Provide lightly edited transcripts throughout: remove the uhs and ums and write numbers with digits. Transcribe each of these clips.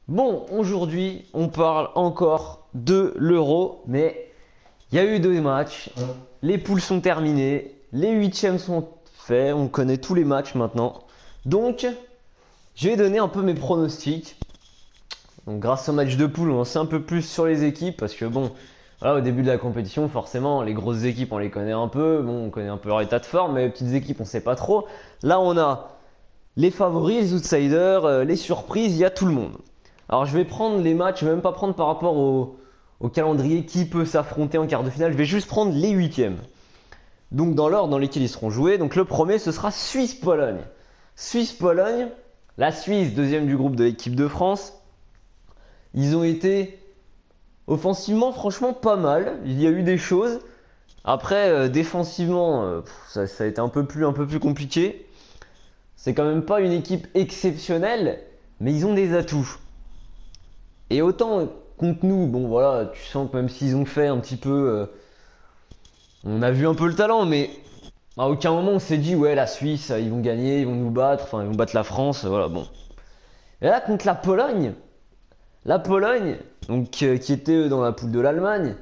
Bon, aujourd'hui, on parle encore de l'Euro, mais il y a eu deux matchs, les poules sont terminées, les huitièmes sont faits, on connaît tous les matchs maintenant. Donc, je vais donner un peu mes pronostics. Donc, grâce au match de poule, on en sait un peu plus sur les équipes, parce que bon, voilà, au début de la compétition, forcément, les grosses équipes, on les connaît un peu, bon, on connaît un peu leur état de forme, mais les petites équipes, on sait pas trop. Là, on a les favoris, les outsiders, les surprises, il y a tout le monde. Alors je vais prendre les matchs, je vais même pas prendre par rapport au calendrier qui peut s'affronter en quart de finale, je vais juste prendre les huitièmes. Donc dans l'ordre dans lesquels ils seront joués. Donc le premier ce sera Suisse-Pologne. Suisse-Pologne, la Suisse, deuxième du groupe de l'équipe de France. Ils ont été offensivement franchement pas mal. Il y a eu des choses. Après défensivement, ça a été un peu plus compliqué. C'est quand même pas une équipe exceptionnelle, mais ils ont des atouts. Et autant contre nous, bon voilà, tu sens que même s'ils ont fait un petit peu. On a vu un peu le talent, mais à aucun moment on s'est dit, ouais, la Suisse, ils vont gagner, ils vont nous battre, enfin, ils vont battre la France, voilà, bon. Et là, contre la Pologne, donc qui était dans la poule de l'Allemagne,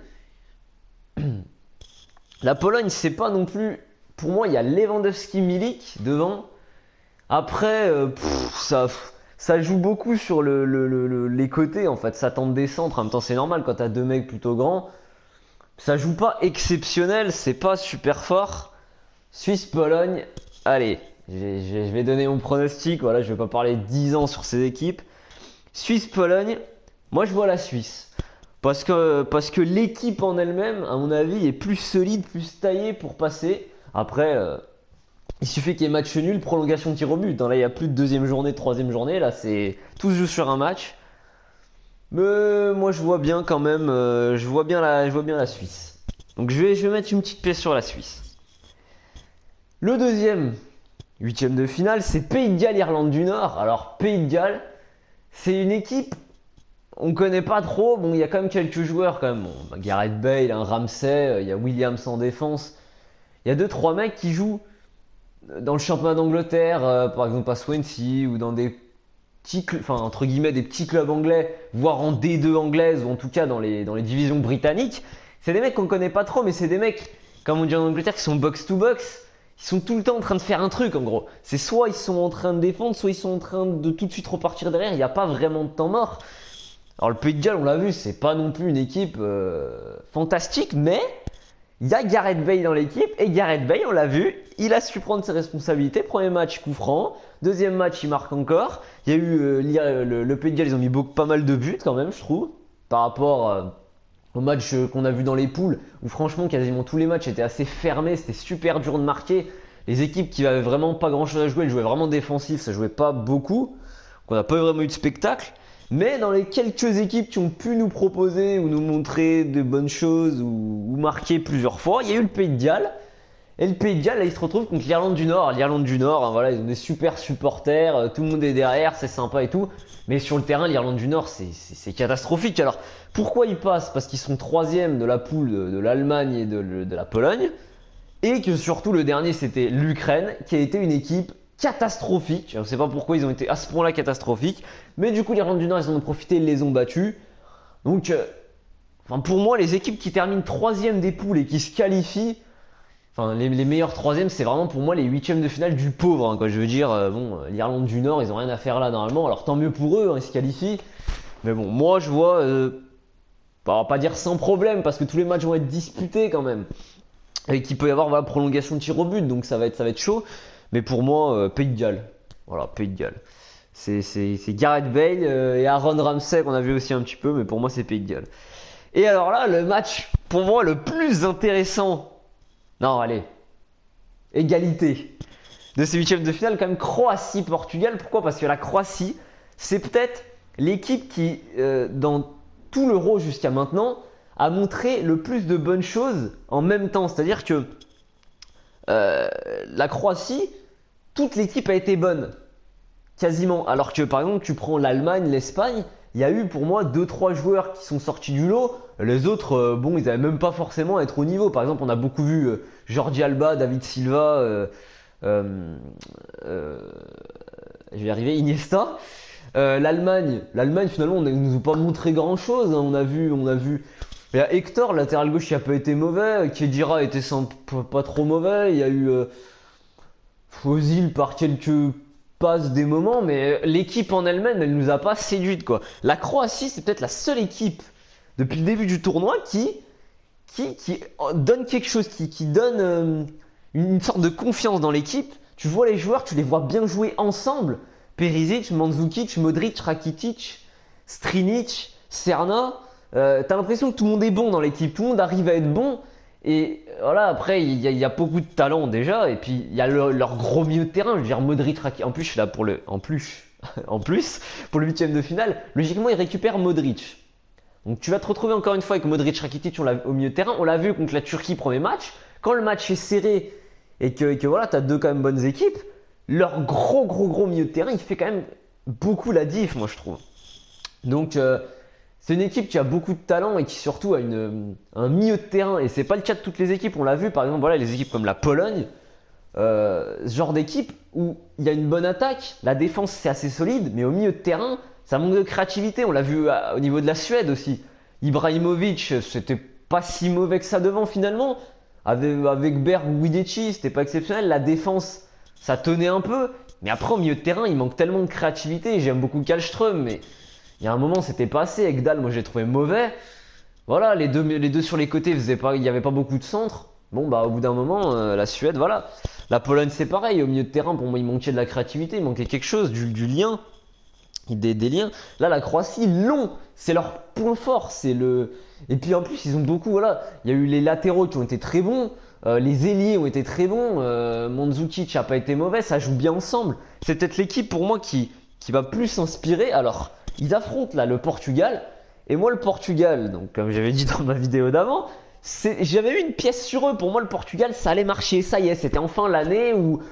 la Pologne, c'est pas non plus. Pour moi, il y a Lewandowski Milik devant. Après, ça joue beaucoup sur les côtés, en fait. Ça tente des centres. En même temps, c'est normal quand t'as deux mecs plutôt grands. Ça joue pas exceptionnel, c'est pas super fort. Suisse-Pologne, allez, je vais donner mon pronostic. Voilà, je vais pas parler 10 ans sur ces équipes. Suisse-Pologne, moi je vois la Suisse. Parce que l'équipe en elle-même, à mon avis, est plus solide, plus taillée pour passer. Après, il suffit qu'il y ait match nul, prolongation de tir au but. Hein. Là, il n'y a plus de deuxième journée, troisième journée. Là, c'est tout se joue sur un match. Mais moi, je vois bien quand même. Je vois bien la Suisse. Donc, je vais mettre une petite pièce sur la Suisse. Le deuxième, huitième de finale, c'est Pays de Galles, Irlande du Nord. Alors, Pays de Galles, c'est une équipe. On connaît pas trop. Bon, il y a quand même quelques joueurs quand même. Bon, bah, Gareth Bale, un Ramsey, il y a Williams en défense. Il y a deux trois mecs qui jouent dans le championnat d'Angleterre, par exemple à Swansea ou dans des petits, enfin entre guillemets des petits clubs anglais, voire en D2 anglaise ou en tout cas dans les divisions britanniques. C'est des mecs qu'on connaît pas trop, mais c'est des mecs, comme on dit en Angleterre, qui sont box to box. Ils sont tout le temps en train de faire un truc en gros. C'est soit ils sont en train de défendre, soit ils sont en train de tout de suite repartir derrière. Il n'y a pas vraiment de temps mort. Alors le Pays de Galles, on l'a vu, c'est pas non plus une équipe fantastique, mais il y a Gareth Bale dans l'équipe et Gareth Bale, on l'a vu, il a su prendre ses responsabilités. Premier match, coup franc. Deuxième match, il marque encore. Il y a eu le Pays de Galles, ils ont mis pas mal de buts quand même, je trouve, par rapport au match qu'on a vu dans les poules, où franchement, quasiment tous les matchs étaient assez fermés. C'était super dur de marquer. Les équipes qui avaient vraiment pas grand chose à jouer, elles jouaient vraiment défensif, ça jouait pas beaucoup. Donc on n'a pas vraiment eu de spectacle. Mais dans les quelques équipes qui ont pu nous proposer ou nous montrer de bonnes choses ou marquer plusieurs fois, il y a eu le Pays de Galles. Et le Pays de Galles, là, il se retrouve contre l'Irlande du Nord. L'Irlande du Nord, hein, voilà, ils ont des super supporters, tout le monde est derrière, c'est sympa et tout. Mais sur le terrain, l'Irlande du Nord, c'est catastrophique. Alors, pourquoi ils passent? Parce qu'ils sont troisième de la poule de l'Allemagne et de la Pologne. Et que surtout, le dernier, c'était l'Ukraine, qui a été une équipe catastrophique. Je ne sais pas pourquoi ils ont été à ce point-là catastrophiques. Mais du coup, l'Irlande du Nord, ils en ont profité, ils les ont battus. Donc, enfin, pour moi, les équipes qui terminent troisième des poules et qui se qualifient, enfin, les meilleurs troisièmes, c'est vraiment pour moi les huitièmes de finale du pauvre. Hein, quoi. Je veux dire, bon, l'Irlande du Nord, ils ont rien à faire là normalement. Alors tant mieux pour eux, hein, ils se qualifient. Mais bon, moi je vois, on va pas dire sans problème, parce que tous les matchs vont être disputés quand même. Et qu'il peut y avoir voilà, prolongation de tir au but, donc ça va être chaud. Mais pour moi, Pays de Galles. Voilà, Pays de Galles. C'est Gareth Bale et Aaron Ramsey qu'on a vu aussi un petit peu, mais pour moi c'est Pays de Galles. Et alors là, le match, pour moi, le plus intéressant. Non, allez, égalité. De ces huitièmes de finale, quand même Croatie-Portugal. Pourquoi? Parce que la Croatie, c'est peut-être l'équipe qui, dans tout l'Euro jusqu'à maintenant, a montré le plus de bonnes choses en même temps. C'est-à-dire que euh, la Croatie, toute l'équipe a été bonne. Quasiment. Alors que par exemple, tu prends l'Allemagne, l'Espagne, il y a eu pour moi deux trois joueurs qui sont sortis du lot. Les autres, bon, ils n'avaient même pas forcément à être au niveau. Par exemple, on a beaucoup vu Jordi Alba, David Silva, euh, je vais y arriver, Iniesta. L'Allemagne finalement, on ne nous a pas montré grand-chose. Hein. On a vu. Il y a Hector, latéral gauche, qui a pas été mauvais. Khedira était pas trop mauvais. Il y a eu Ozil par quelques passes des moments, mais l'équipe en elle-même, elle nous a pas séduite quoi. La Croatie, c'est peut-être la seule équipe depuis le début du tournoi qui donne quelque chose, qui donne une sorte de confiance dans l'équipe. Tu vois les joueurs, tu les vois bien jouer ensemble. Perisic, Mandzukic, Modric, Rakitic, Strinic, Serna. T'as l'impression que tout le monde est bon dans l'équipe, tout le monde arrive à être bon. Et voilà, après, il y a beaucoup de talent déjà. Et puis, il y a leur gros milieu de terrain. Je veux dire, Modric, Rakitic. En plus, je suis là pour le. En plus, pour le huitième de finale, logiquement, il récupère Modric. Donc, tu vas te retrouver encore une fois avec Modric, Rakitic au milieu de terrain. On l'a vu contre la Turquie, premier match. Quand le match est serré et que voilà, t'as deux quand même bonnes équipes, leur gros milieu de terrain, il fait quand même beaucoup la diff, moi, je trouve. Donc, c'est une équipe qui a beaucoup de talent et qui surtout a un milieu de terrain. Et c'est pas le cas de toutes les équipes. On l'a vu par exemple, voilà, les équipes comme la Pologne, ce genre d'équipe où il y a une bonne attaque, la défense c'est assez solide, mais au milieu de terrain, ça manque de créativité. On l'a vu au niveau de la Suède aussi. Ibrahimovic, c'était pas si mauvais que ça devant finalement. Avec Berg ou Guidetti, c'était pas exceptionnel. La défense, ça tenait un peu. Mais après, au milieu de terrain, il manque tellement de créativité. J'aime beaucoup Kallström, mais il y a un moment, c'était pas assez. Ekdal, moi, je l'ai trouvé mauvais. Voilà, les deux sur les côtés, il n'y avait pas beaucoup de centre. Bon, bah, au bout d'un moment, la Suède, voilà. La Pologne, c'est pareil. Au milieu de terrain, pour moi, il manquait de la créativité, il manquait quelque chose, du lien, des liens. Là, la Croatie, long, c'est leur point fort. Et puis, en plus, ils ont beaucoup, voilà. Il y a eu les latéraux qui ont été très bons. Les ailiers ont été très bons. Mandzukic n'a pas été mauvais. Ça joue bien ensemble. C'est peut-être l'équipe, pour moi, qui va plus s'inspirer. Alors, ils affrontent là le Portugal. Et moi, le Portugal, donc comme j'avais dit dans ma vidéo d'avant, j'avais eu une pièce sur eux. Pour moi, le Portugal, ça allait marcher. Ça y est, c'était enfin l'année où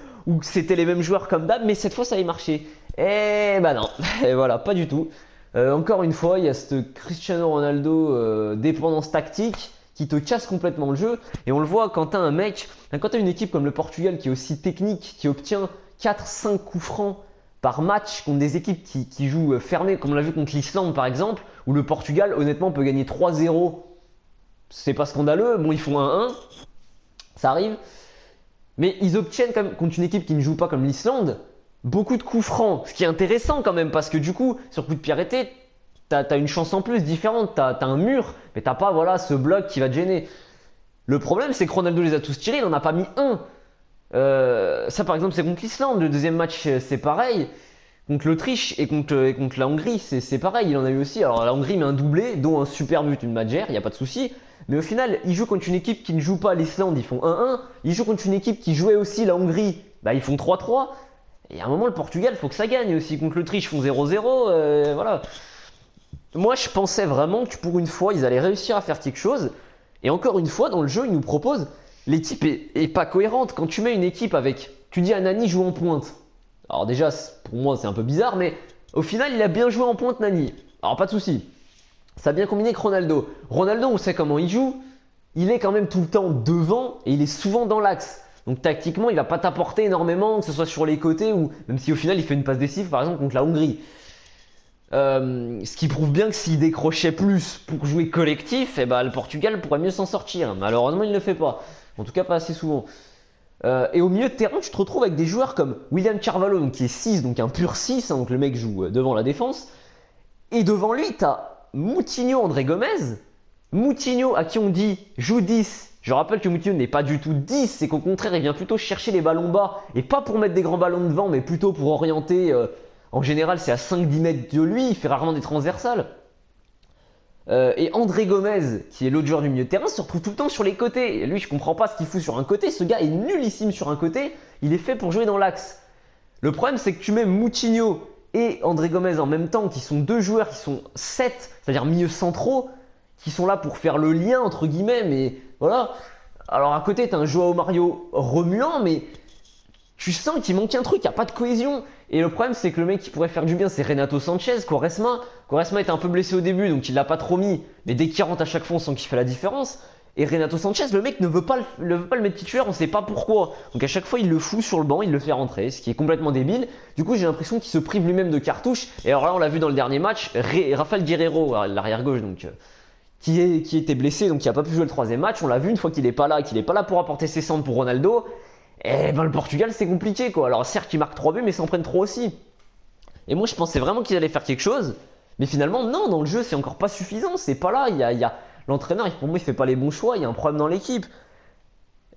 c'était les mêmes joueurs comme d'hab, mais cette fois, ça allait marcher. Et bah non, et voilà, pas du tout. Encore une fois, il y a cette Cristiano Ronaldo dépendance tactique qui te casse complètement le jeu. Et on le voit quand t'as une équipe comme le Portugal qui est aussi technique, qui obtient 4-5 coups francs par match contre des équipes qui jouent fermées, comme on l'a vu contre l'Islande par exemple, où le Portugal honnêtement peut gagner 3-0. C'est pas scandaleux, bon ils font 1-1, ça arrive. Mais ils obtiennent quand même contre une équipe qui ne joue pas comme l'Islande, beaucoup de coups francs, ce qui est intéressant quand même, parce que du coup, sur coup de pied arrêté, t'as une chance en plus différente, t'as un mur, mais t'as pas voilà, ce bloc qui va te gêner. Le problème, c'est que Ronaldo les a tous tirés, il n'en a pas mis un. Ça par exemple, c'est contre l'Islande, le deuxième match, c'est pareil. Contre l'Autriche et contre la Hongrie, c'est pareil, il en a eu aussi. Alors la Hongrie met un doublé, dont un super but, une Madjer, il n'y a pas de souci. Mais au final, ils jouent contre une équipe qui ne joue pas l'Islande, ils font 1-1. Ils jouent contre une équipe qui jouait aussi la Hongrie, bah, ils font 3-3. Et à un moment, le Portugal, il faut que ça gagne aussi. Contre l'Autriche, ils font 0-0. Voilà. Moi, je pensais vraiment que pour une fois, ils allaient réussir à faire quelque chose. Et encore une fois, dans le jeu, ils nous proposent. L'équipe est pas cohérente. Quand tu mets une équipe avec. Tu dis à Nani joue en pointe. Alors, déjà, pour moi, c'est un peu bizarre, mais au final, il a bien joué en pointe, Nani. Alors, pas de souci. Ça a bien combiné avec Ronaldo. Ronaldo, on sait comment il joue. Il est quand même tout le temps devant et il est souvent dans l'axe. Donc tactiquement, il va pas t'apporter énormément, que ce soit sur les côtés ou même si au final il fait une passe décisive, par exemple contre la Hongrie. Ce qui prouve bien que s'il décrochait plus pour jouer collectif, eh ben, le Portugal pourrait mieux s'en sortir. Malheureusement, il ne le fait pas. En tout cas, pas assez souvent. Et au milieu de terrain, tu te retrouves avec des joueurs comme William Carvalho, donc qui est 6, donc un pur 6, hein, donc le mec joue devant la défense. Et devant lui, tu as Moutinho, André Gomez. Moutinho, à qui on dit joue 10. Je rappelle que Moutinho n'est pas du tout 10, c'est qu'au contraire, il vient plutôt chercher les ballons bas. Et pas pour mettre des grands ballons devant, mais plutôt pour orienter. En général, c'est à 5-10 mètres de lui, il fait rarement des transversales. Et André Gomez, qui est l'autre joueur du milieu de terrain, se retrouve tout le temps sur les côtés. Et lui, je comprends pas ce qu'il fout sur un côté. Ce gars est nullissime sur un côté. Il est fait pour jouer dans l'axe. Le problème, c'est que tu mets Moutinho et André Gomez en même temps, qui sont deux joueurs qui sont 7, c'est-à-dire milieux centraux, qui sont là pour faire le lien entre guillemets, mais voilà. Alors à côté, tu as un Joao Mario remuant, mais tu sens qu'il manque un truc, il n'y a pas de cohésion. Et le problème, c'est que le mec qui pourrait faire du bien, c'est Renato Sanchez, Quaresma. Quaresma était un peu blessé au début, donc il l'a pas trop mis, mais dès qu'il rentre à chaque fois, on sent qu'il fait la différence. Et Renato Sanchez, le mec ne veut pas le mettre titulaire, on sait pas pourquoi. Donc à chaque fois, il le fout sur le banc, il le fait rentrer, ce qui est complètement débile. Du coup, j'ai l'impression qu'il se prive lui-même de cartouches. Et alors là, on l'a vu dans le dernier match, Rafael Guerreiro, l'arrière-gauche, donc qui était blessé, donc qui a pas pu jouer le troisième match. On l'a vu une fois qu'il est pas là pour apporter ses centres pour Ronaldo. Et ben le Portugal, c'est compliqué quoi. Alors certes, ils marquent 3 buts, mais s'en prennent 3 aussi. Et moi, je pensais vraiment qu'ils allaient faire quelque chose. Mais finalement, non, dans le jeu, c'est encore pas suffisant. C'est pas là. L'entraîneur, pour moi, il fait pas les bons choix. Il y a un problème dans l'équipe.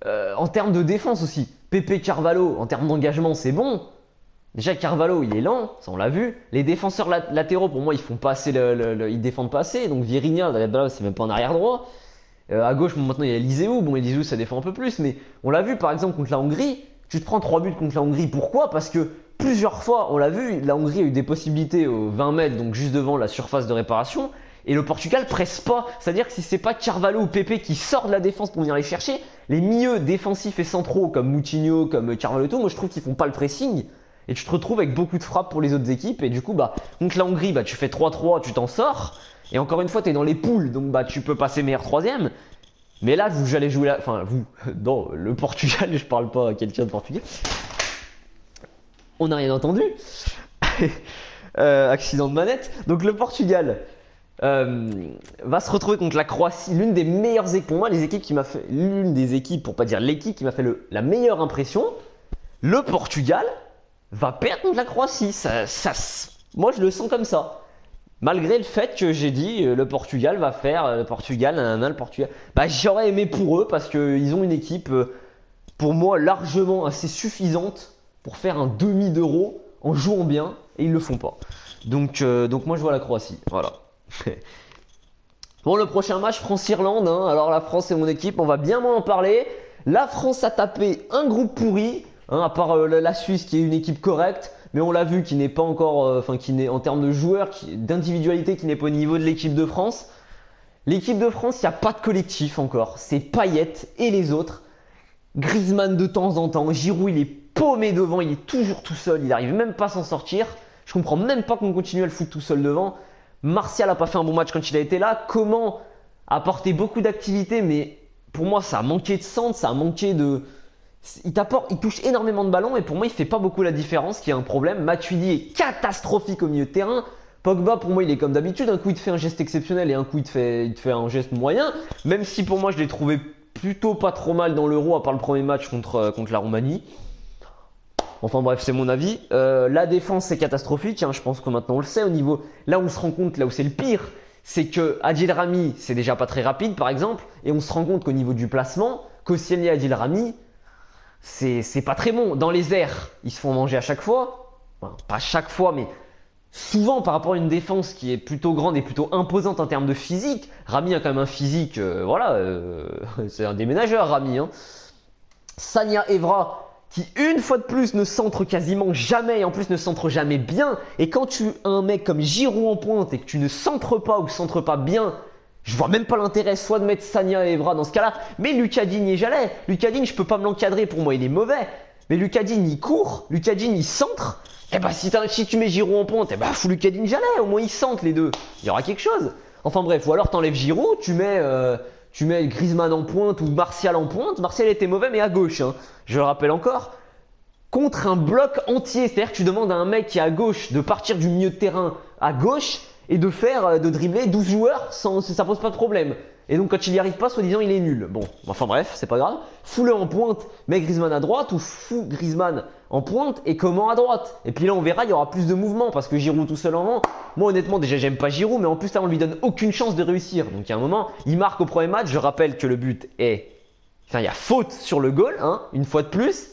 En termes de défense aussi, Pepe Carvalho, en termes d'engagement, c'est bon. Déjà, Carvalho, il est lent, ça on l'a vu. Les défenseurs latéraux, pour moi, ils font pas assez ils défendent pas assez. Donc Vieirinha, c'est même pas en arrière droit. À gauche, bon, maintenant, il y a Eliseu. Bon, Eliseu, ça défend un peu plus. Mais on l'a vu, par exemple, contre la Hongrie. Tu te prends 3 buts contre la Hongrie. Pourquoi? Parce que plusieurs fois, on l'a vu, la Hongrie a eu des possibilités aux 20 mètres, donc juste devant la surface de réparation. Et le Portugal presse pas. C'est-à-dire que si c'est pas Carvalho ou Pepe qui sort de la défense pour venir les chercher, les milieux défensifs et centraux comme Moutinho, comme Carvalho et tout, moi je trouve qu'ils font pas le pressing. Et tu te retrouves avec beaucoup de frappes pour les autres équipes. Et du coup, contre la Hongrie, tu fais 3-3, tu t'en sors. Et encore une fois, tu es dans les poules, donc tu peux passer meilleur troisième. Mais là, vous allez jouer non, le Portugal, je parle pas à quelqu'un de portugais. On n'a rien entendu. Accident de manette. Donc le Portugal va se retrouver contre la Croatie, l'une des meilleures équipes, pour moi, l'une des équipes, pour pas dire l'équipe qui m'a fait la meilleure impression. Le Portugal va perdre contre la Croatie. Moi, je le sens comme ça. Malgré le fait que j'ai dit le Portugal va faire le Portugal, le Portugal. J'aurais aimé pour eux parce qu'ils ont une équipe pour moi largement assez suffisante pour faire un demi d'euro en jouant bien et ils le font pas. Donc moi je vois la Croatie. Voilà. Bon, le prochain match France-Irlande. Alors la France c'est mon équipe, on va bien moins en parler. La France a tapé un groupe pourri, à part la Suisse qui est une équipe correcte. Mais on l'a vu qui n'est pas encore, qui n'est en termes de joueurs, d'individualité, qui n'est pas au niveau de l'équipe de France. L'équipe de France, il n'y a pas de collectif encore. C'est Payet et les autres. Griezmann de temps en temps. Giroud, il est paumé devant, il est toujours tout seul. Il n'arrive même pas à s'en sortir. Je comprends même pas qu'on continue à le foutre tout seul devant. Martial n'a pas fait un bon match quand il a été là. Coman a apporté beaucoup d'activité, mais pour moi, ça a manqué de centre, ça a manqué de... Il touche énormément de ballons et pour moi il fait pas beaucoup la différence, qui est un problème. Matuidi est catastrophique au milieu de terrain. Pogba pour moi il est comme d'habitude, un coup il te fait un geste exceptionnel et un coup il te fait un geste moyen. Même si pour moi je l'ai trouvé plutôt pas trop mal dans l'Euro à part le premier match contre la Roumanie. Enfin bref, c'est mon avis. La défense c'est catastrophique, je pense que maintenant on le sait au niveau... Là où on se rend compte, là où c'est le pire, c'est que Adil Rami c'est déjà pas très rapide par exemple. Et on se rend compte qu'au niveau du placement, Koscielny et Adil Rami, c'est pas très bon. Dans les airs, ils se font manger à chaque fois. Enfin, pas chaque fois, mais souvent par rapport à une défense qui est plutôt grande et plutôt imposante en termes de physique. Rami a quand même un physique, c'est un déménageur Rami. Sagna Evra, qui une fois de plus ne centre quasiment jamais et en plus ne centre jamais bien. Et quand tu as un mec comme Giroud en pointe et que tu ne centres pas ou centres pas bien, je vois même pas l'intérêt soit de mettre Sagna et Evra dans ce cas-là. Mais Lucas Digne et j'allais. Lucas Digne, je peux pas me l'encadrer, pour moi il est mauvais. Mais Lucas Digne il court, Lucas Digne il centre. Et si tu mets Giroud en pointe, fous Lucas Digne j'allais, au moins ils centrent les deux. Il y aura quelque chose. Enfin bref, ou alors t'enlèves Giroud, tu mets Griezmann en pointe ou Martial en pointe. Martial était mauvais mais à gauche, je le rappelle encore. Contre un bloc entier, c'est-à-dire que tu demandes à un mec qui est à gauche de partir du milieu de terrain à gauche et de dribbler 12 joueurs, ça pose pas de problème. Et donc quand il n'y arrive pas, soi-disant il est nul. Bon, enfin bref, c'est pas grave. Fous-le en pointe, mets Griezmann à droite ou fous Griezmann en pointe et Coman à droite. Et puis là on verra, il y aura plus de mouvement parce que Giroud tout seul en vent. Moi honnêtement déjà j'aime pas Giroud, mais en plus là on lui donne aucune chance de réussir. Donc il y a un moment, il marque au premier match. Je rappelle que le but est... Enfin il y a faute sur le goal, une fois de plus.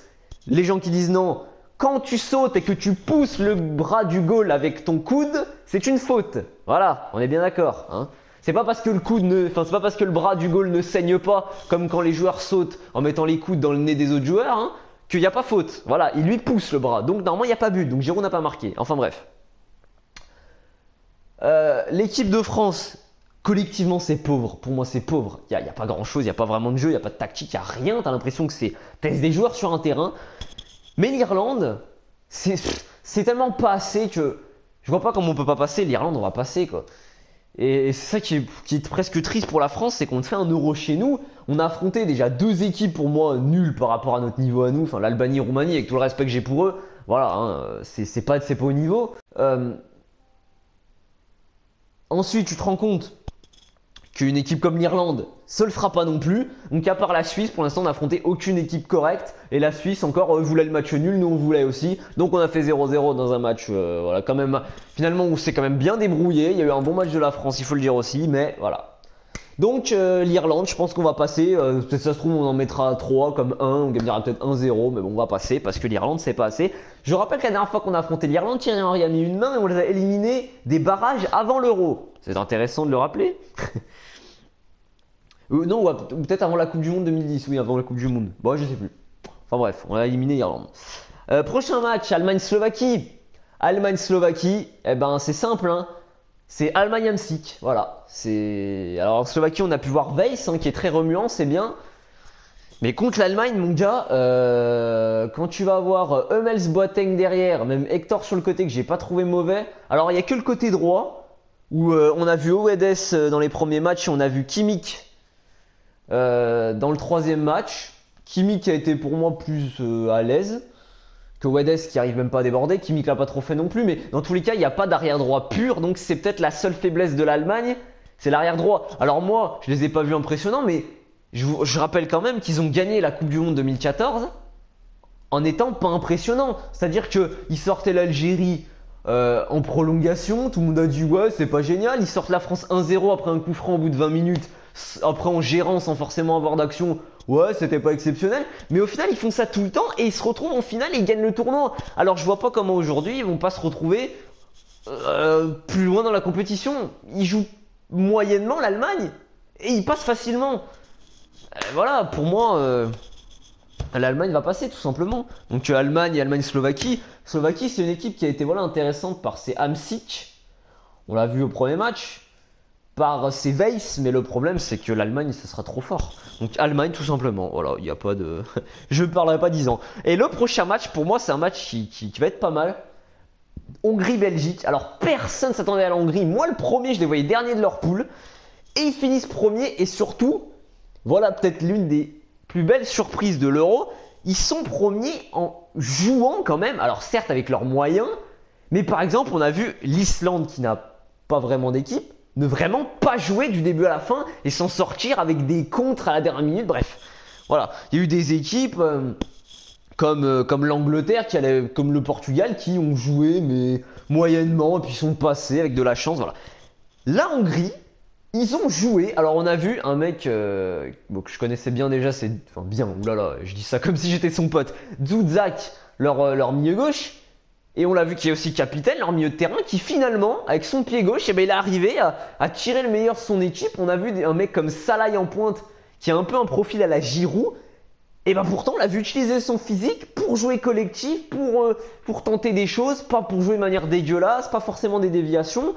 Les gens qui disent non... Quand tu sautes et que tu pousses le bras du goal avec ton coude, c'est une faute. Voilà, on est bien d'accord. C'est pas parce que c'est pas parce que le bras du goal ne saigne pas, comme quand les joueurs sautent en mettant les coudes dans le nez des autres joueurs, qu'il n'y a pas faute. Voilà, il lui pousse le bras. Donc normalement il n'y a pas but. Donc Giroud n'a pas marqué. Enfin bref. L'équipe de France, collectivement c'est pauvre. Pour moi c'est pauvre. Il n'y a pas grand chose, il n'y a pas vraiment de jeu, il n'y a pas de tactique, il n'y a rien. T'as l'impression que c'est des joueurs sur un terrain. Mais l'Irlande, c'est tellement pas assez que je vois pas comment on peut pas passer. L'Irlande, on va passer quoi. Et c'est ça qui est presque triste pour la France, c'est qu'on fait un euro chez nous. On a affronté déjà deux équipes pour moi nulles par rapport à notre niveau à nous, enfin l'Albanie, Roumanie, avec tout le respect que j'ai pour eux. Voilà, hein, c'est pas au niveau. Ensuite, tu te rends compte qu'une équipe comme l'Irlande se le fera pas non plus. Donc à part la Suisse, pour l'instant on n'a affronté aucune équipe correcte. Et la Suisse encore voulait le match nul, nous on voulait aussi. Donc on a fait 0-0 dans un match, voilà, quand même, finalement on s'est quand même bien débrouillé. Il y a eu un bon match de la France, il faut le dire aussi, mais voilà. Donc l'Irlande, je pense qu'on va passer. Peut-être ça se trouve on en mettra 3 comme 1, on gagnera peut-être 1-0, mais bon on va passer parce que l'Irlande c'est pas assez. Je rappelle que la dernière fois qu'on a affronté l'Irlande, Thierry Henry a mis une main et on les a éliminés des barrages avant l'Euro. C'est intéressant de le rappeler. Non, peut-être avant la Coupe du Monde 2010, oui, avant la Coupe du Monde. Bon, je sais plus. Enfin bref, on a éliminé l'Irlande. Prochain match, Allemagne-Slovaquie. Allemagne-Slovaquie, eh ben c'est simple, hein. C'est Allemagne-Amsic, voilà. Alors en Slovaquie, on a pu voir Weiss, hein, qui est très remuant, c'est bien. Mais contre l'Allemagne, mon gars, quand tu vas avoir Hummels, Boateng derrière, même Hector sur le côté que j'ai pas trouvé mauvais. Alors il y a que le côté droit où on a vu Oedes dans les premiers matchs, et on a vu Kimmich dans le troisième match. Kimmich a été pour moi plus à l'aise que Wedes qui arrive même pas à déborder. Kimmich l'a pas trop fait non plus, mais dans tous les cas il n'y a pas d'arrière droit pur, donc c'est peut-être la seule faiblesse de l'Allemagne, c'est l'arrière droit. Alors moi je les ai pas vus impressionnants, mais je rappelle quand même qu'ils ont gagné la Coupe du Monde 2014 en étant pas impressionnants. C'est-à-dire qu'ils sortaient l'Algérie en prolongation, tout le monde a dit ouais c'est pas génial, ils sortent la France 1-0 après un coup franc au bout de 20 minutes, après en gérant sans forcément avoir d'action, ouais c'était pas exceptionnel, mais au final ils font ça tout le temps et ils se retrouvent en finale et ils gagnent le tournoi. Alors je vois pas comment aujourd'hui ils vont pas se retrouver plus loin dans la compétition. Ils jouent moyennement l'Allemagne et ils passent facilement. Voilà, pour moi l'Allemagne va passer tout simplement. Donc Allemagne et Allemagne-Slovaquie. Slovaquie c'est une équipe qui a été voilà, intéressante par ses Hamsik. On l'a vu au premier match. Par ses Weiss, mais le problème c'est que l'Allemagne ça sera trop fort. Donc Allemagne tout simplement. Voilà, il n'y a pas de... Je ne parlerai pas 10 ans. Et le prochain match pour moi c'est un match qui va être pas mal. Hongrie-Belgique. Alors personne s'attendait à la Hongrie. Moi le premier je les voyais dernier de leur poule. Et ils finissent premier et surtout, voilà peut-être l'une des plus belles surprises de l'Euro, ils sont premiers en jouant quand même, alors certes avec leurs moyens, mais par exemple on a vu l'Islande qui n'a pas vraiment d'équipe, ne vraiment pas jouer du début à la fin et s'en sortir avec des contres à la dernière minute, bref. Voilà, il y a eu des équipes comme l'Angleterre, comme le Portugal qui ont joué mais moyennement et puis sont passés avec de la chance, voilà. La Hongrie, ils ont joué, alors on a vu un mec bon, que je connaissais bien déjà, enfin bien, oulala, je dis ça comme si j'étais son pote, Zuzak, leur milieu gauche, et on l'a vu qui est aussi capitaine, leur milieu de terrain, qui finalement, avec son pied gauche, eh ben, il est arrivé à tirer le meilleur de son équipe. On a vu un mec comme Salah en pointe, qui a un peu un profil à la Giroud, et ben pourtant on l'a vu utiliser son physique pour jouer collectif, pour tenter des choses, pas pour jouer de manière dégueulasse, pas forcément des déviations.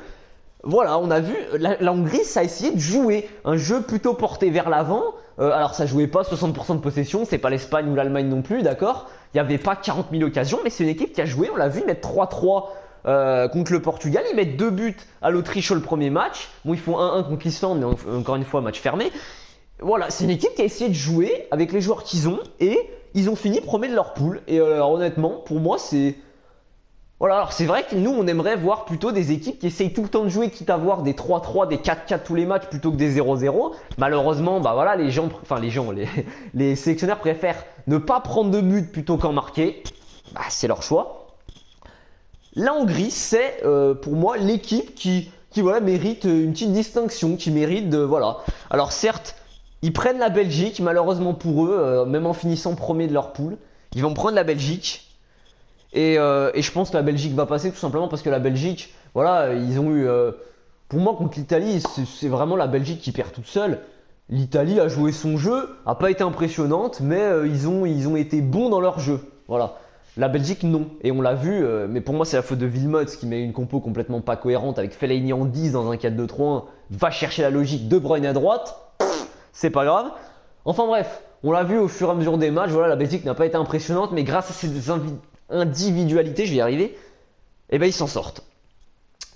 Voilà, on a vu, la Hongrie, ça a essayé de jouer un jeu plutôt porté vers l'avant. Alors ça jouait pas 60% de possession, c'est pas l'Espagne ou l'Allemagne non plus, d'accord. Il n'y avait pas 40 000 occasions, mais c'est une équipe qui a joué, on l'a vu, ils mettent 3-3 contre le Portugal. Ils mettent 2 buts à l'Autriche au premier match. Bon, ils font 1-1 contre l'Islande, mais encore une fois, match fermé. Voilà, c'est une équipe qui a essayé de jouer avec les joueurs qu'ils ont, et ils ont fini premier de leur poule. Et alors, honnêtement, pour moi, c'est... Voilà, alors c'est vrai que nous on aimerait voir plutôt des équipes qui essayent tout le temps de jouer, quitte à voir des 3-3, des 4-4 tous les matchs plutôt que des 0-0. Malheureusement, bah voilà, les sélectionneurs préfèrent ne pas prendre de but plutôt qu'en marquer. Bah c'est leur choix. La Hongrie, c'est pour moi l'équipe qui voilà, mérite une petite distinction, qui mérite de... Voilà. Alors certes, ils prennent la Belgique, malheureusement pour eux, même en finissant premier de leur poule. Ils vont prendre la Belgique. Et je pense que la Belgique va passer tout simplement parce que la Belgique, voilà, ils ont eu... pour moi, contre l'Italie, c'est vraiment la Belgique qui perd toute seule. L'Italie a joué son jeu, a pas été impressionnante, mais ils ont été bons dans leur jeu. Voilà. La Belgique, non. Et on l'a vu, mais pour moi, c'est la faute de Wilmots qui met une compo complètement pas cohérente avec Fellaini en 10 dans un 4-2-3-1. Va chercher la logique, De Bruyne à droite. C'est pas grave. Enfin bref, on l'a vu au fur et à mesure des matchs. Voilà, la Belgique n'a pas été impressionnante, mais grâce à ses individualité, je vais y arriver, et ben ils s'en sortent.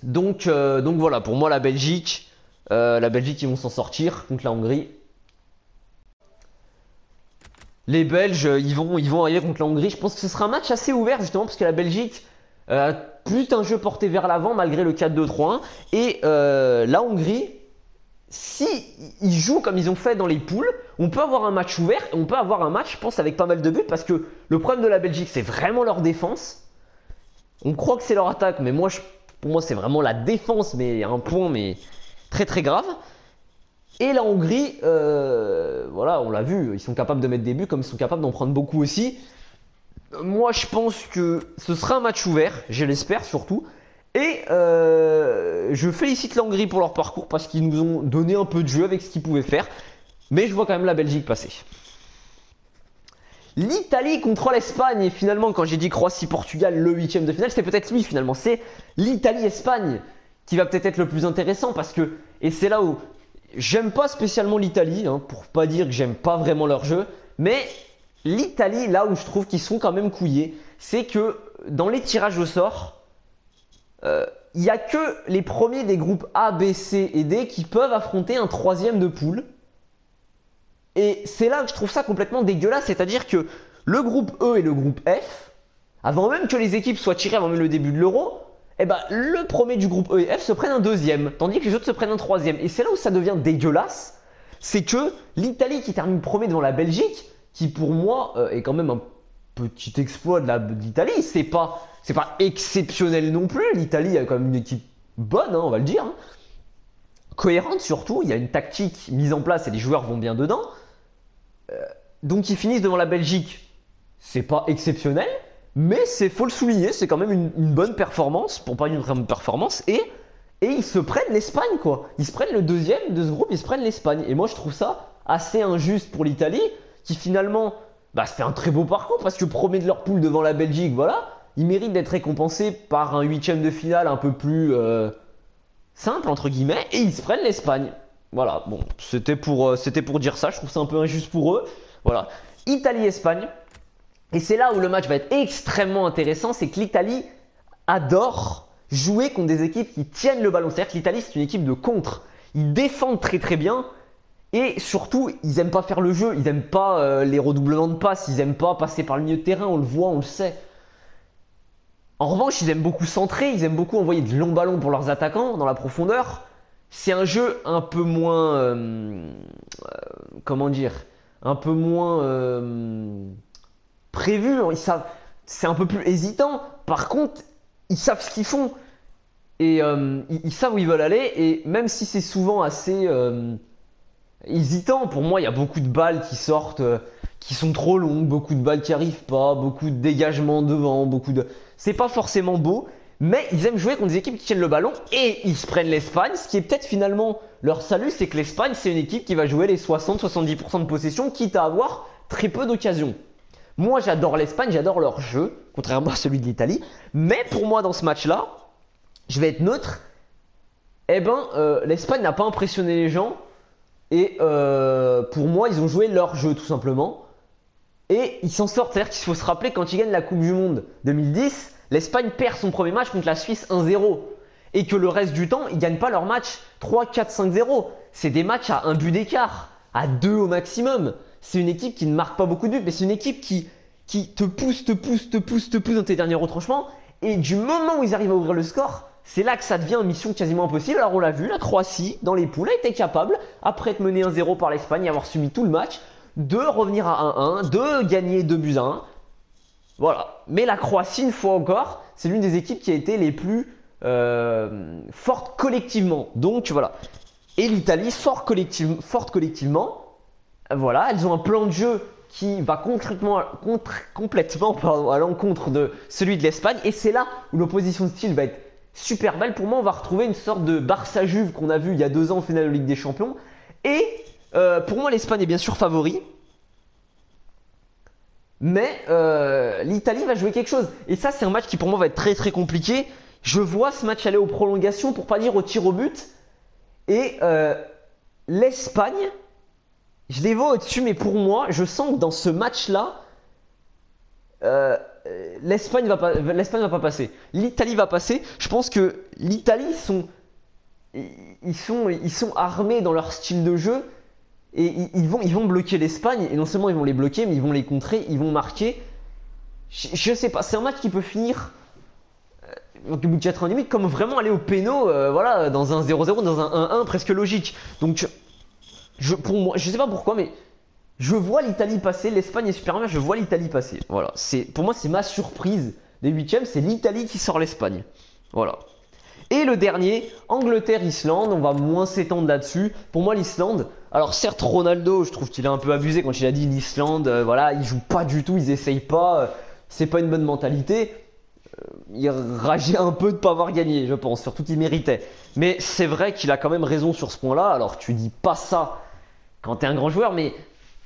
Donc voilà, pour moi la Belgique, La Belgique, ils vont s'en sortir contre la Hongrie. Les Belges, ils vont arriver contre la Hongrie. Je pense que ce sera un match assez ouvert justement parce que la Belgique a plus un jeu porté vers l'avant malgré le 4-2-3-1. Et la Hongrie, si ils jouent comme ils ont fait dans les poules, on peut avoir un match ouvert et on peut avoir un match, je pense, avec pas mal de buts parce que le problème de la Belgique, c'est vraiment leur défense. On croit que c'est leur attaque, mais pour moi, c'est vraiment la défense, mais un point, mais très très grave. Et la Hongrie, voilà, on l'a vu, ils sont capables de mettre des buts comme ils sont capables d'en prendre beaucoup aussi. Moi, je pense que ce sera un match ouvert, je l'espère surtout. Et je félicite la Hongrie pour leur parcours parce qu'ils nous ont donné un peu de jeu avec ce qu'ils pouvaient faire. Mais je vois quand même la Belgique passer. L'Italie contre l'Espagne. Et finalement, quand j'ai dit Croatie-Portugal, le 8ème de finale, c'est peut-être lui finalement. C'est l'Italie-Espagne qui va peut-être être le plus intéressant parce que, et c'est là où j'aime pas spécialement l'Italie, hein, pour pas dire que j'aime pas vraiment leur jeu, mais l'Italie, là où je trouve qu'ils sont quand même couillés, c'est que dans les tirages au sort, il n'y a que les premiers des groupes A, B, C et D qui peuvent affronter un troisième de poule. Et c'est là que je trouve ça complètement dégueulasse, c'est-à-dire que le groupe E et le groupe F, avant même que les équipes soient tirées avant même le début de l'Euro, eh ben, le premier du groupe E et F se prennent un deuxième, tandis que les autres se prennent un troisième. Et c'est là où ça devient dégueulasse, c'est que l'Italie qui termine premier devant la Belgique, qui pour moi est quand même un petit exploit de l'Italie, c'est pas exceptionnel non plus. L'Italie a quand même une équipe bonne, hein, on va le dire, hein. Cohérente surtout, il y a une tactique mise en place et les joueurs vont bien dedans. Donc ils finissent devant la Belgique, c'est pas exceptionnel, mais faut le souligner, c'est quand même une bonne performance, pour pas une vraie performance, et ils se prennent l'Espagne quoi. Ils se prennent le deuxième de ce groupe, ils se prennent l'Espagne. Et moi je trouve ça assez injuste pour l'Italie, qui finalement se fait un très beau parcours, parce que premier de leur poule devant la Belgique, voilà, ils méritent d'être récompensés par un 8ème de finale un peu plus simple entre guillemets, et ils se prennent l'Espagne. Voilà, bon, c'était pour dire ça, je trouve ça un peu injuste pour eux. Voilà, Italie-Espagne. Et c'est là où le match va être extrêmement intéressant, c'est que l'Italie adore jouer contre des équipes qui tiennent le ballon. C'est-à-dire que l'Italie, c'est une équipe de contre. Ils défendent très très bien. Et surtout, ils n'aiment pas faire le jeu. Ils n'aiment pas les redoublements de passes. Ils n'aiment pas passer par le milieu de terrain. On le voit, on le sait. En revanche, ils aiment beaucoup centrer. Ils aiment beaucoup envoyer de longs ballons pour leurs attaquants dans la profondeur. C'est un jeu un peu moins... comment dire, un peu moins prévu. C'est un peu plus hésitant. Par contre, ils savent ce qu'ils font. Et ils savent où ils veulent aller. Et même si c'est souvent assez hésitant, pour moi, il y a beaucoup de balles qui sortent, qui sont trop longues. Beaucoup de balles qui arrivent pas. Beaucoup de dégagements devant. C'est pas forcément beau. Mais ils aiment jouer contre des équipes qui tiennent le ballon et ils se prennent l'Espagne. Ce qui est peut-être finalement leur salut, c'est que l'Espagne, c'est une équipe qui va jouer les 60-70% de possession, quitte à avoir très peu d'occasions. Moi, j'adore l'Espagne, j'adore leur jeu, contrairement à celui de l'Italie. Mais pour moi, dans ce match-là, je vais être neutre. L'Espagne n'a pas impressionné les gens. Et pour moi, ils ont joué leur jeu, tout simplement. Et ils s'en sortent. C'est-à-dire qu'il faut se rappeler, quand ils gagnent la Coupe du Monde 2010, l'Espagne perd son premier match contre la Suisse 1-0. Et que le reste du temps, ils ne gagnent pas leur match 3-4-5-0. C'est des matchs à un but d'écart, à 2 au maximum. C'est une équipe qui ne marque pas beaucoup de buts, mais c'est une équipe qui te pousse dans tes derniers retranchements. Et du moment où ils arrivent à ouvrir le score, c'est là que ça devient une mission quasiment impossible. Alors on l'a vu, la Croatie, dans les poules, a été capable, après être menée 1-0 par l'Espagne et avoir subi tout le match, de revenir à 1-1, de gagner 2-1. Voilà. Mais la Croatie, une fois encore, c'est l'une des équipes qui a été les plus fortes collectivement. Donc voilà. Et l'Italie, forte collectivement. Voilà, elles ont un plan de jeu qui va complètement à l'encontre de celui de l'Espagne. Et c'est là où l'opposition de style va être super belle. Pour moi, on va retrouver une sorte de Barça-Juve qu'on a vu il y a 2 ans en finale de Ligue des Champions. Et pour moi, l'Espagne est bien sûr favori. Mais l'Italie va jouer quelque chose. Et ça, c'est un match qui pour moi va être très très compliqué. Je vois ce match aller aux prolongations, pour pas dire au tir au but. Et l'Espagne, je les vois au-dessus, mais pour moi, je sens que dans ce match-là, l'Espagne va pas passer. L'Italie va passer. Je pense que l'Italie sont ils sont armés dans leur style de jeu et ils vont bloquer l'Espagne. Et non seulement ils vont les bloquer, mais ils vont les contrer, ils vont marquer. Je sais pas, c'est un match qui peut finir au bout de 90 minutes comme vraiment aller au péno, voilà, dans un 0-0, dans un 1-1 presque logique. Donc, pour moi, je sais pas pourquoi, mais je vois l'Italie passer. L'Espagne est super bien, je vois l'Italie passer. Voilà, pour moi, c'est ma surprise des huitièmes, c'est l'Italie qui sort l'Espagne. Voilà. Et le dernier, Angleterre-Islande, on va moins s'étendre là-dessus. Pour moi, l'Islande, alors certes, Ronaldo, je trouve qu'il a un peu abusé quand il a dit l'Islande, voilà, ils jouent pas du tout, ils essayent pas, c'est pas une bonne mentalité. Il rageait un peu de pas avoir gagné, je pense, surtout qu'il méritait. Mais c'est vrai qu'il a quand même raison sur ce point-là. Alors tu dis pas ça quand t'es un grand joueur, mais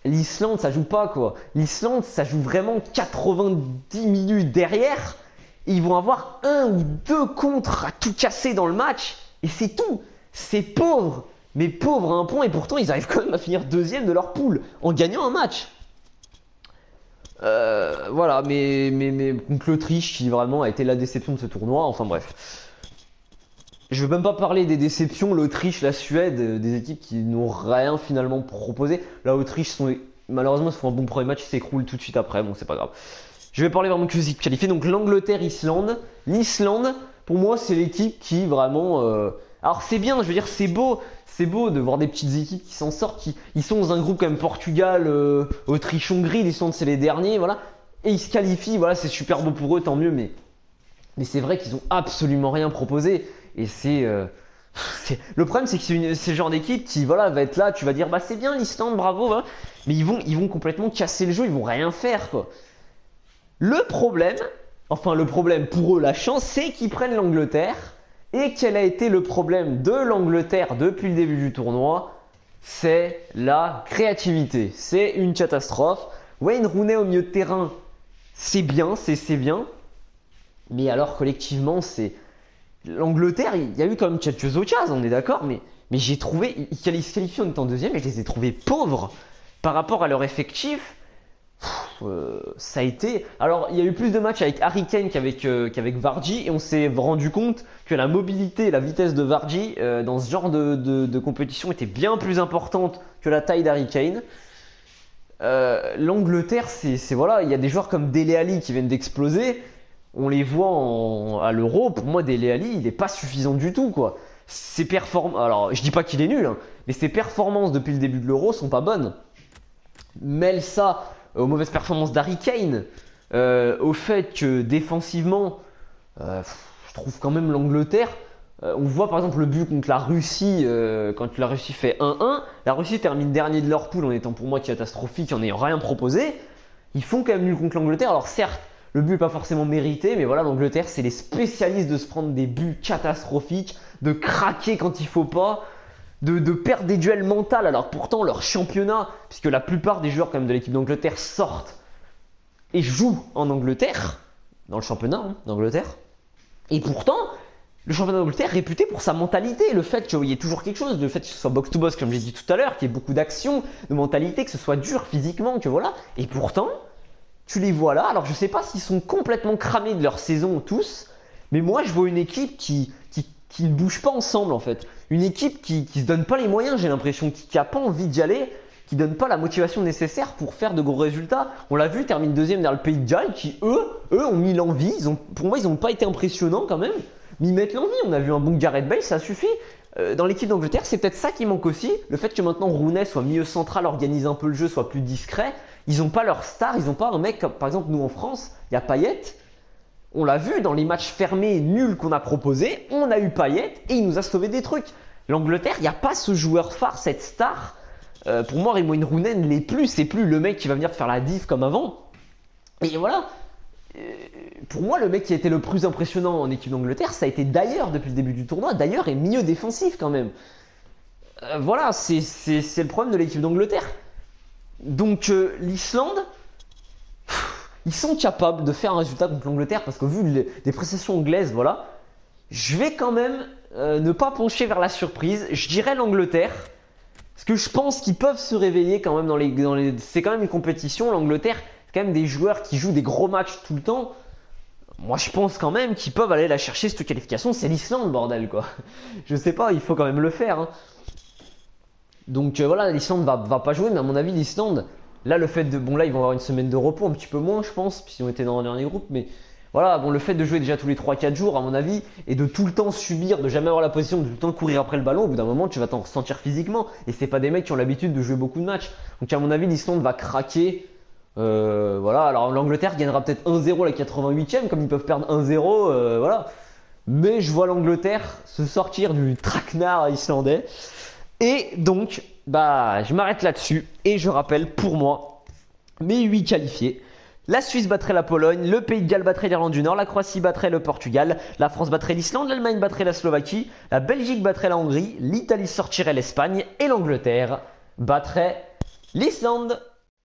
l'Islande, ça joue pas quoi. L'Islande, ça joue vraiment 90 minutes derrière. Ils vont avoir un ou deux contres à tout casser dans le match. Et c'est tout. C'est pauvre. Mais pauvre à un point. Et pourtant, ils arrivent quand même à finir deuxième de leur poule en gagnant un match. Voilà, mais contre l'Autriche qui vraiment a été la déception de ce tournoi. Enfin bref. Je veux même pas parler des déceptions. L'Autriche, la Suède, des équipes qui n'ont rien finalement proposé. La Autriche, malheureusement, ils font un bon premier match, ils s'écroulent tout de suite après. Bon, c'est pas grave. Je vais parler vraiment que les équipes qualifiées. Donc l'Angleterre-Islande. L'Islande, pour moi, c'est l'équipe qui vraiment... Alors c'est bien, je veux dire, c'est beau de voir des petites équipes qui s'en sortent. Ils sont dans un groupe comme Portugal, Autriche, Hongrie. L'Islande, c'est les derniers, voilà. Et ils se qualifient, voilà, c'est super beau pour eux, tant mieux. Mais c'est vrai qu'ils ont absolument rien proposé. Et le problème, c'est que c'est le genre d'équipe qui, voilà, va être là. Tu vas dire, bah c'est bien l'Islande, bravo. Voilà. Mais ils vont complètement casser le jeu, ils vont rien faire, quoi. Le problème pour eux, la chance, c'est qu'ils prennent l'Angleterre. Et quel a été le problème de l'Angleterre depuis le début du tournoi? C'est la créativité. C'est une catastrophe. Wayne Rooney au milieu de terrain, c'est bien, c'est bien. Mais alors collectivement, c'est... L'Angleterre, il y a eu quand même quelques occasions, on est d'accord, mais j'ai trouvé... Ils se qualifient en étant deuxième et je les ai trouvés pauvres par rapport à leur effectif. Ça a été... Alors, il y a eu plus de matchs avec Harry Kane qu'avec Vardy et on s'est rendu compte que la mobilité et la vitesse de Vardy dans ce genre de compétition était bien plus importante que la taille d'Harry Kane. L'Angleterre, voilà, il y a des joueurs comme Dele Alli qui viennent d'exploser. On les voit à l'Euro. Pour moi, Dele Alli, il n'est pas suffisant du tout, quoi. Ses performances... Alors, je dis pas qu'il est nul, hein, mais ses performances depuis le début de l'Euro sont pas bonnes. Mêle ça aux mauvaises performances d'Harry Kane, au fait que défensivement, je trouve quand même l'Angleterre, on voit par exemple le but contre la Russie, quand la Russie fait 1-1, la Russie termine dernier de leur poule en étant pour moi catastrophique, en n'ayant rien proposé. Ils font quand même nul contre l'Angleterre, alors certes, le but n'est pas forcément mérité, mais voilà, l'Angleterre, c'est les spécialistes de se prendre des buts catastrophiques, de craquer quand il faut pas, de perdre des duels mentaux, alors pourtant leur championnat, puisque la plupart des joueurs quand même de l'équipe d'Angleterre sortent et jouent en Angleterre, dans le championnat d'Angleterre, et pourtant le championnat d'Angleterre est réputé pour sa mentalité, le fait qu'il y ait toujours quelque chose, le fait que ce soit box-to-box comme j'ai dit tout à l'heure, qu'il y ait beaucoup d'action, de mentalité, que ce soit dur physiquement, que voilà, et pourtant tu les vois là, alors je sais pas s'ils sont complètement cramés de leur saison tous, mais moi je vois une équipe qui ne bouge pas ensemble en fait. Une équipe qui se donne pas les moyens, j'ai l'impression, qui a pas envie d'y aller, qui donne pas la motivation nécessaire pour faire de gros résultats. On l'a vu, termine deuxième derrière le Pays de Galles, qui eux ont mis l'envie. Pour moi, ils n'ont pas été impressionnants quand même, mais ils mettent l'envie. On a vu un bon Gareth Bale, ça suffit. Dans l'équipe d'Angleterre, c'est peut-être ça qui manque aussi. Le fait que maintenant Rooney soit milieu central, organise un peu le jeu, soit plus discret. Ils n'ont pas leur star, ils n'ont pas un mec comme par exemple nous en France, il y a Payet. On l'a vu dans les matchs fermés nuls qu'on a proposés, on a eu Payet et il nous a sauvé des trucs. L'Angleterre, il n'y a pas ce joueur phare, cette star. Pour moi, Wayne Rooney ne l'est plus, c'est plus le mec qui va venir te faire la diff comme avant. Et voilà. Pour moi, le mec qui a été le plus impressionnant en équipe d'Angleterre, ça a été Dyer depuis le début du tournoi. Dyer est milieu défensif quand même. Voilà, c'est le problème de l'équipe d'Angleterre. Donc l'Islande, ils sont capables de faire un résultat contre l'Angleterre parce que vu des prestations anglaises, voilà, je vais quand même ne pas pencher vers la surprise. Je dirais l'Angleterre parce que je pense qu'ils peuvent se réveiller quand même c'est quand même une compétition. L'Angleterre, c'est quand même des joueurs qui jouent des gros matchs tout le temps. moi je pense quand même qu'ils peuvent aller la chercher cette qualification. C'est l'Islande, bordel quoi. Je sais pas, il faut quand même le faire. Hein. Donc voilà, l'Islande va pas jouer, mais à mon avis, l'Islande, là le fait de. Bon, là ils vont avoir une semaine de repos, un petit peu moins, je pense, puisqu'ils ont été dans le dernier groupe, mais. Voilà, bon, le fait de jouer déjà tous les 3-4 jours, à mon avis, et de tout le temps subir, de jamais avoir la position, de tout le temps courir après le ballon, au bout d'un moment, tu vas t'en ressentir physiquement. Et c'est pas des mecs qui ont l'habitude de jouer beaucoup de matchs. Donc, à mon avis, l'Islande va craquer. Voilà, alors l'Angleterre gagnera peut-être 1-0 à la 88e, comme ils peuvent perdre 1-0, voilà. Mais je vois l'Angleterre se sortir du traquenard islandais. Et donc, bah, je m'arrête là-dessus. Et je rappelle, pour moi, mes 8 qualifiés. La Suisse battrait la Pologne, le Pays de Galles battrait l'Irlande du Nord, la Croatie battrait le Portugal, la France battrait l'Islande, l'Allemagne battrait la Slovaquie, la Belgique battrait la Hongrie, l'Italie sortirait l'Espagne et l'Angleterre battrait l'Islande.